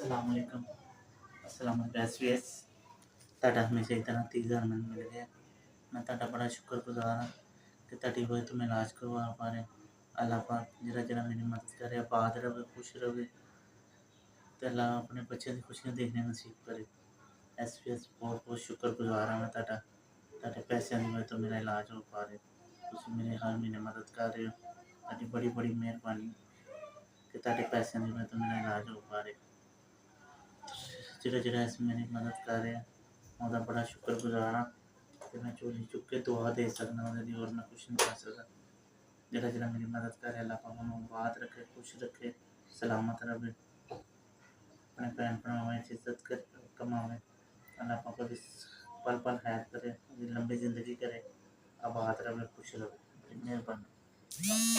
ਅਸਲਾਮੁਅਲੈਕਮ ਅਸਲਾਮੁਅਲੈਕਮ ਐਸਵੀਐਸ ਤੁਹਾਡਾ ਹਮੇਸ਼ਾ ਇਤਨਾ 30,000 ਮੈਨੂੰ ਮਿਲ ਗਿਆ। मैं ਤੁਹਾਡਾ ਬੜਾ ਸ਼ੁਕਰਗੁਜ਼ਾਰ ਹਾਂ ਕਿ ਤੁਹਾਡੀ ਵਜ੍ਹਾ ਤੋਂ ਮੈਂ ਇਲਾਜ ਕਰਵਾ ਪਾ ਰਿਹਾ। ਅੱਲਾਹ ਪਾਕ ਜਿਹੜਾ ਮੇਰੀ ਮਦਦ ਕਰੇ, ਆਬਾਦ ਰਹੇ, ਖੁਸ਼ ਰਹੇ ਤੇ ਅੱਲਾਹ ਆਪਣੇ ਬੱਚਿਆਂ ਦੀ ਖੁਸ਼ੀਆਂ ਦੇਖਣੇ ਨਸੀਬ ਕਰੇ। ਐਸਵੀਐਸ ਬਹੁਤ ਬਹੁਤ ਸ਼ੁਕਰਗੁਜ਼ਾਰ ਹਾਂ ਮੈਂ ਤੁਹਾਡੇ ਪੈਸਿਆਂ ਦੀ ਵਜ੍ਹਾ ਤੋਂ ਮੇਰਾ ਇਲਾਜ ਹੋ ਪਾ ਰਿਹਾ। ਤੁਸੀਂ ਮੇਰੀ ਹਰ ਮਹੀਨੇ ਮਦਦ ਕਰ ਰਹੇ ਹੋ। ਤੁਹਾਡੀ ਬੜੀ ਬੜੀ ਮਿਹਰਬਾਨੀ ਕਿ ਤੁਹਾਡੇ ਪੈਸਿਆਂ ਦੀ ਵਜ੍ਹਾ ਤੋਂ ਮੇਰਾ ਇਲਾਜ ਹੋ ਪਾ ਰਿਹਾ। ਜਿਹੜਾ ਇਸ ਮੇਰੀ ਮਦਦ ਕਰ ਰਿਹਾ ਉਹਦਾ ਬੜਾ ਸ਼ੁਕਰਗੁਜ਼ਾਰ ਹਾਂ ਕਿ ਮੈਂ ਝੋਲੀ ਚੁੱਕ ਕੇ ਦੁਆ ਦੇ ਸਕਦਾ ਉਹਦੇ ਦੀ, ਹੋਰ ਮੈਂ ਕੁਛ ਨਹੀਂ ਕਰ ਸਕਦਾ। ਜਿਹੜਾ ਮੇਰੀ ਮਦਦ ਕਰ ਰਿਹਾ, ਅੱਲਾਹ ਪਾਕ ਉਹਨੂੰ ਆਬਾਦ ਰੱਖੇ, ਖੁਸ਼ ਰੱਖੇ, ਸਲਾਮਤ ਰਹੇ, ਆਪਣੇ ਭੈਣ ਭਰਾਵਾਂ 'ਚ ਇੱਜ਼ਤ ਕਮਾਵੇ। ਅੱਲਾਹ ਪਾਕ ਉਹਦੀ ਪਲ ਪਲ ਖੈਰ ਕਰੇ, ਉਹਦੀ ਲੰਬੀ ਜ਼ਿੰਦਗੀ ਕਰੇ, ਆਬਾਦ ਰਹੇ, ਖੁਸ਼ ਰਹੇ। ਮਿਹਰਬਾਨੀ।